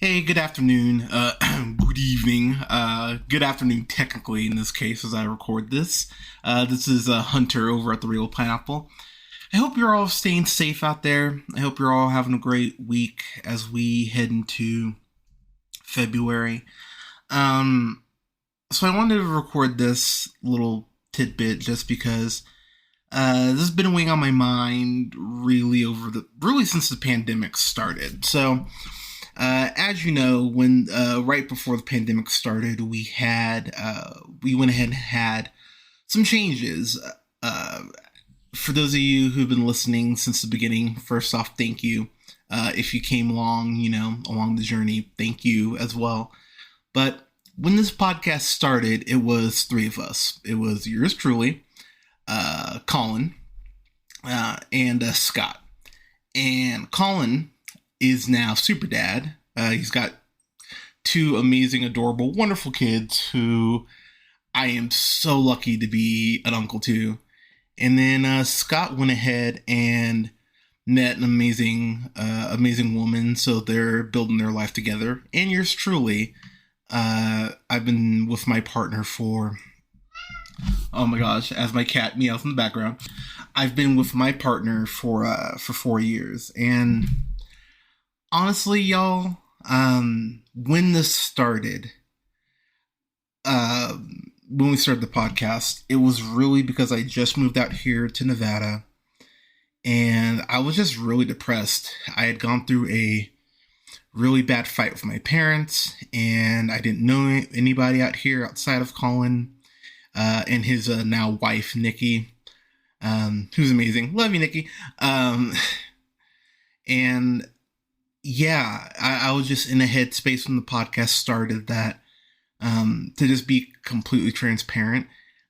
Hey, good afternoon, good evening, good afternoon technically in this case as I record this. This is Hunter over at The Real Pineapple. I hope you're all staying safe out there. I hope you're all having a great week as we head into February. Um, so I wanted to record this little tidbit just because this has been weighing on my mind really since the pandemic started. So as you know, when right before the pandemic started, we went ahead and had some changes. Uh, for those of you who've been listening since the beginning, first off, thank you. If you came along, along the journey, thank you as well. But when this podcast started, it was three of us. It was yours truly, Colin, and Scott. And Colin is now super dad. He's got two amazing, adorable, wonderful kids who I am so lucky to be an uncle to. And then Scott went ahead and met an amazing woman. So they're building their life together. And yours truly, I've been with my partner for, oh my gosh, as my cat meows in the background. I've been with my partner for 4 years. And honestly, y'all, when this started, when we started the podcast, it was really because I just moved out here to Nevada and I was just really depressed. I had gone through a really bad fight with my parents and I didn't know anybody out here outside of Colin and his now wife, Nikki, who's amazing. Love you, Nikki. And yeah, I was just in a headspace when the podcast started that, to just be completely transparent,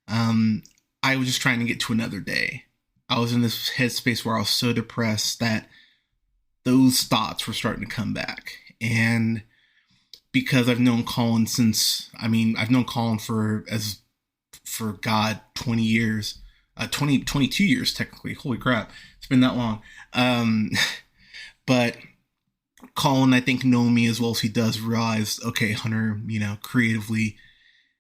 I was just trying to get to another day. I was in this headspace where I was so depressed that those thoughts were starting to come back. And because I've known Colin I've known Colin for God, 20 years, 22 years technically. Holy crap. It's been that long. But Colin, I think, knowing me as well as he does, realize, okay, Hunter, creatively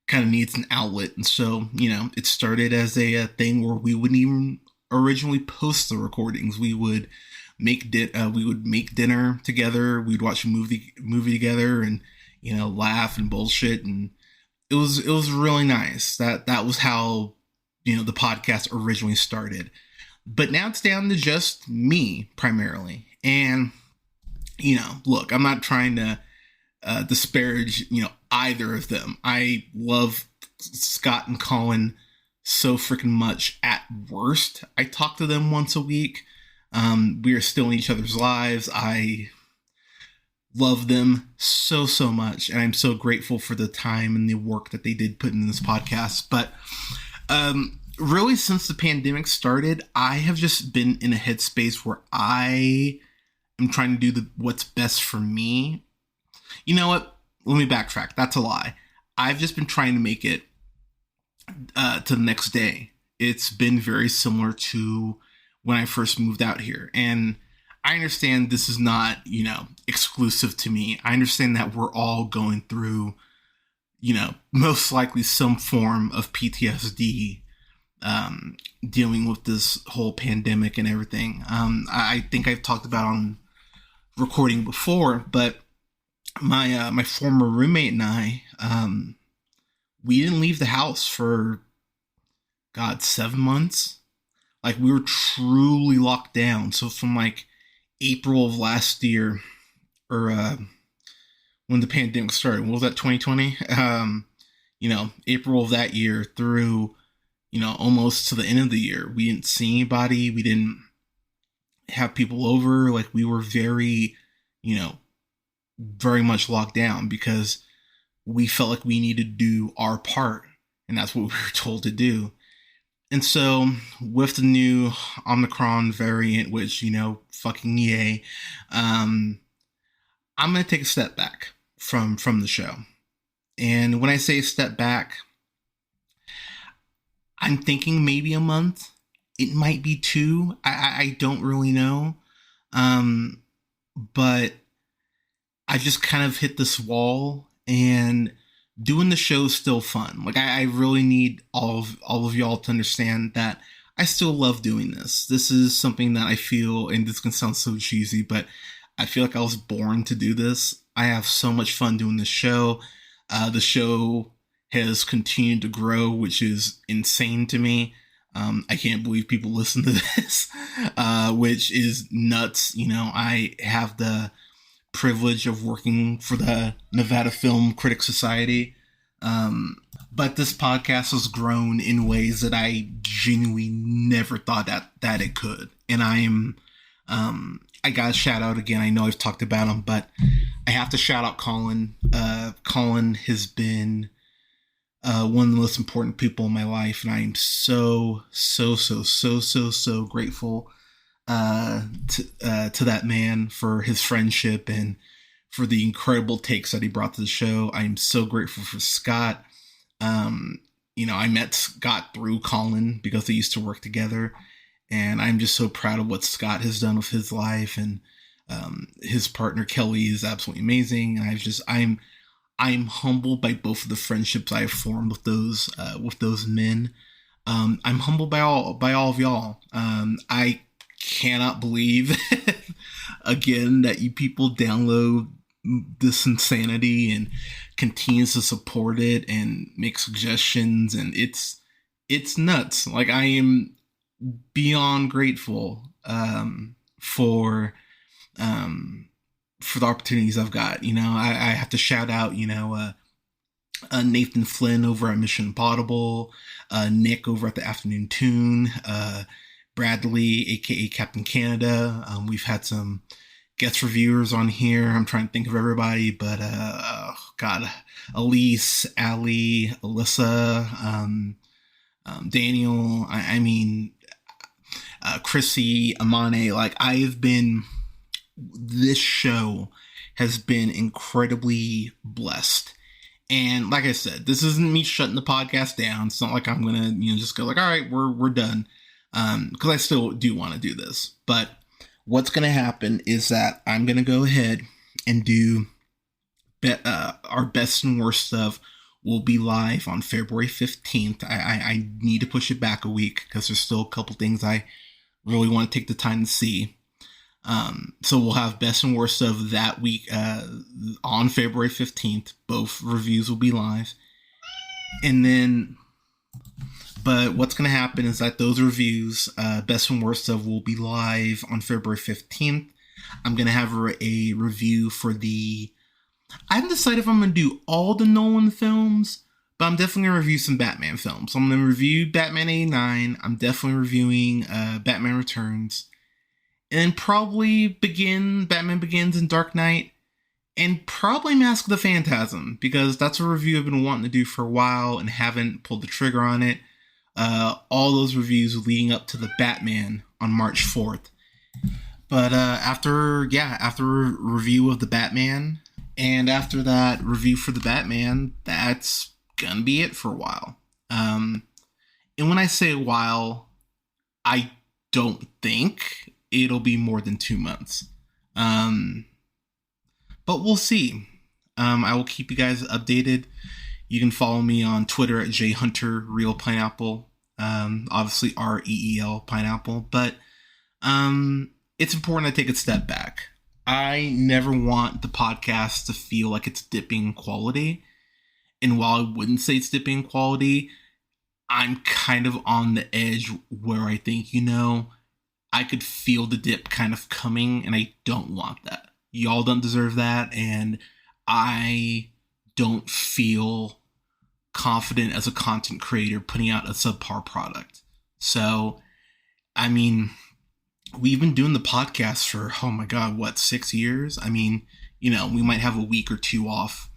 kind of needs an outlet. And so, it started as a thing where we wouldn't even originally post the recordings. We would make dinner together. We'd watch a movie together and, laugh and bullshit. And it was really nice. That was how, the podcast originally started. But now it's down to just me primarily. And look, I'm not trying to disparage, either of them. I love Scott and Colin so freaking much. At worst, I talk to them once a week. We are still in each other's lives. I love them so much, and I'm so grateful for the time and the work that they did put in this podcast. But really, since the pandemic started, I have just been in a headspace where I'm trying to do what's best for me. You know what? Let me backtrack. That's a lie. I've just been trying to make it to the next day. It's been very similar to when I first moved out here. And I understand this is not, exclusive to me. I understand that we're all going through, most likely some form of PTSD, dealing with this whole pandemic and everything. I think I've talked about on recording before, but my former roommate and I, we didn't leave the house for 7 months. Like, we were truly locked down. So from April of last year, or when the pandemic started, what was that, 2020? April of that year through almost to the end of the year, we didn't see anybody. We didn't have people over. Like, we were very, very much locked down because we felt like we needed to do our part. And that's what we were told to do. And so with the new Omicron variant, which, fucking yay, I'm going to take a step back from the show. And when I say step back, I'm thinking maybe a month. It might be 2. I don't really know. But I just kind of hit this wall, and doing the show is still fun. Like I really need all of y'all to understand that I still love doing this. This is something that I feel, and this can sound so cheesy, but I feel like I was born to do this. I have so much fun doing this show. The show has continued to grow, which is insane to me. I can't believe people listen to this, which is nuts. You know, I have the privilege of working for the Nevada Film Critics Society. But this podcast has grown in ways that I genuinely never thought that it could. And I got to shout out again. I know I've talked about him, but I have to shout out Colin. Colin has been one of the most important people in my life, and I am so grateful to that man for his friendship and for the incredible takes that he brought to the show. I am so grateful for Scott. You know, I met Scott through Colin because they used to work together, and I'm just so proud of what Scott has done with his life, and his partner Kelly is absolutely amazing. And I'm humbled by both of the friendships I have formed with those men. I'm humbled by all of y'all. I cannot believe again that you people download this insanity and continues to support it and make suggestions, and it's nuts. Like, I am beyond grateful for the opportunities I've got. You know, I have to shout out, you know, Nathan Flynn over at Mission Impossible, Nick over at the Afternoon Tune, Bradley, aka Captain Canada. We've had some guest reviewers on here. I'm trying to think of everybody, but God, Elise, Ali, Alyssa, Daniel. I mean, Chrissy, Amane. Like, this show has been incredibly blessed. And like I said, this isn't me shutting the podcast down. It's not like I'm gonna, you know, just go like, all right, we're done. Because I still do want to do this. But what's gonna happen is that I'm gonna go ahead and do our best and worst stuff will be live on February 15th. I need to push it back a week because there's still a couple things I really want to take the time to see. So we'll have best and worst of that week on February 15th. Both reviews will be live. And then, but what's going to happen is that those reviews, best and worst of, will be live on February 15th. I'm going to have a review for I haven't decided if I'm going to do all the Nolan films, but I'm definitely going to review some Batman films. So I'm going to review Batman 89. I'm definitely reviewing Batman Returns. And then probably Batman Begins and Dark Knight, and probably Mask of the Phantasm, because that's a review I've been wanting to do for a while and haven't pulled the trigger on it. All those reviews leading up to the Batman on March 4th. But after review of the Batman, and after that review for the Batman, that's gonna be it for a while. And when I say a while, I don't think it'll be more than 2 months. But we'll see. I will keep you guys updated. You can follow me on Twitter at jhunterreelpineapple. Obviously REEL pineapple. But it's important I take a step back. I never want the podcast to feel like it's dipping in quality. And while I wouldn't say it's dipping in quality, I'm kind of on the edge where I think, you know, I could feel the dip kind of coming, and I don't want that. Y'all don't deserve that, and I don't feel confident as a content creator putting out a subpar product. So, I mean, we've been doing the podcast for, oh my God, 6 years? I mean, you know, we might have a week or two off,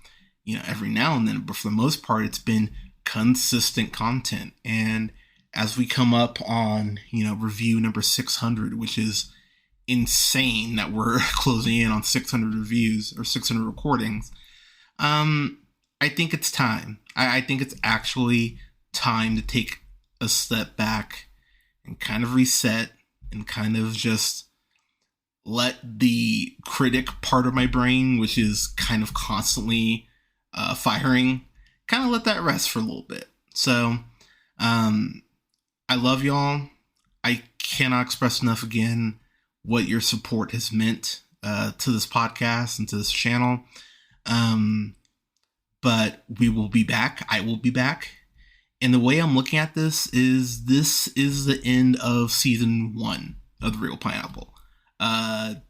you know, every now and then, but for the most part, it's been consistent content. And as we come up on, you know, review number 600, which is insane that we're closing in on 600 reviews or 600 recordings, I think it's time. I think it's actually time to take a step back and kind of reset and kind of just let the critic part of my brain, which is kind of constantly firing, kind of let that rest for a little bit. So, I love y'all. I cannot express enough again what your support has meant to this podcast and to this channel. But we will be back. I will be back. And the way I'm looking at this is the end of season 1 of The Real Pineapple.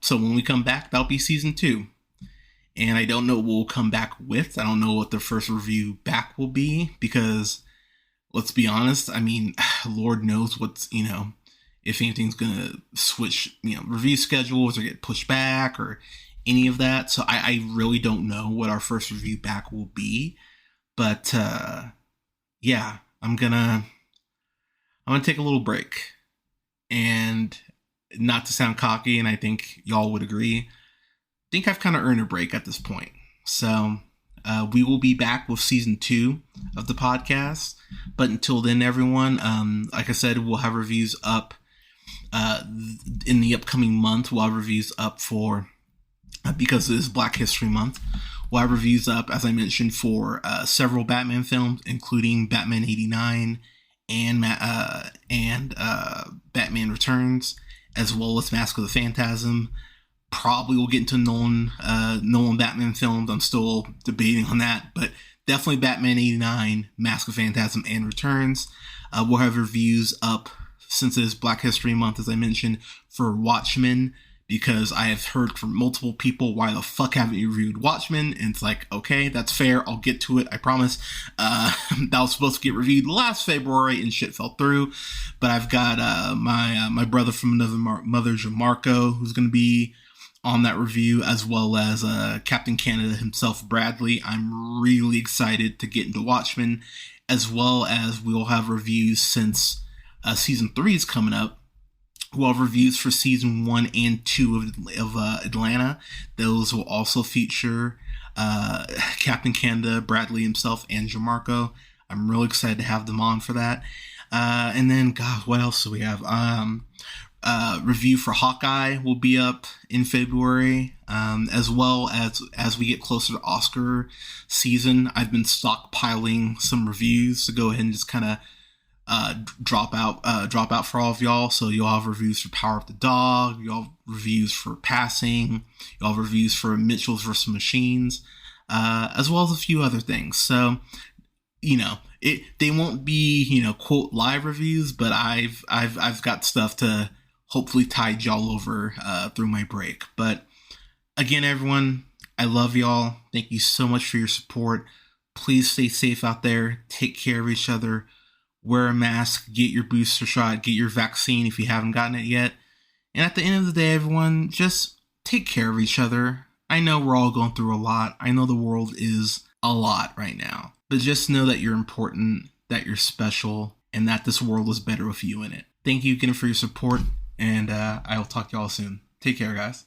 So when we come back, that'll be season 2. And I don't know what we'll come back with. I don't know what the first review back will be, because let's be honest, I mean, Lord knows what's, if anything's going to switch, review schedules or get pushed back or any of that. So I really don't know what our first review back will be. But yeah, I'm gonna take a little break. And not to sound cocky, and I think y'all would agree, I think I've kind of earned a break at this point. So we will be back with season 2 of the podcast. But until then, everyone, like I said, we'll have reviews up in the upcoming month. We'll have reviews up for, because it is Black History Month, we'll have reviews up, as I mentioned, for several Batman films, including Batman 89 and Batman Returns, as well as Mask of the Phantasm. Probably we'll get into Nolan Batman films. I'm still debating on that, but definitely Batman 89, Mask of Phantasm, and Returns. We'll have reviews up, since it is Black History Month, as I mentioned, for Watchmen, because I have heard from multiple people, why the fuck haven't you reviewed Watchmen? And it's like, okay, that's fair. I'll get to it. I promise. That was supposed to get reviewed last February and shit fell through. But I've got my brother from another mother, Jamarco, who's going to be on that review, as well as Captain Canada himself, Bradley. I'm really excited to get into Watchmen, as well as we'll have reviews since season 3 is coming up. We'll have reviews for season 1 and 2 of Atlanta. Those will also feature Captain Canada, Bradley himself, and Jamarco. I'm really excited to have them on for that. And then, God, what else do we have? Review for Hawkeye will be up in February, as well as we get closer to Oscar season. I've been stockpiling some reviews to go ahead and just kind of drop out for all of y'all. So you'll have reviews for Power of the Dog, you'll have reviews for Passing, you'll have reviews for Mitchell's vs. Machines, as well as a few other things. So they won't be quote live reviews, but I've got stuff to hopefully tide y'all over through my break. But again, everyone, I love y'all. Thank you so much for your support. Please stay safe out there. Take care of each other. Wear a mask, get your booster shot, get your vaccine if you haven't gotten it yet. And at the end of the day, everyone, just take care of each other. I know we're all going through a lot. I know the world is a lot right now. But just know that you're important, that you're special, and that this world is better with you in it. Thank you again for your support, and I will talk to y'all soon. Take care, guys.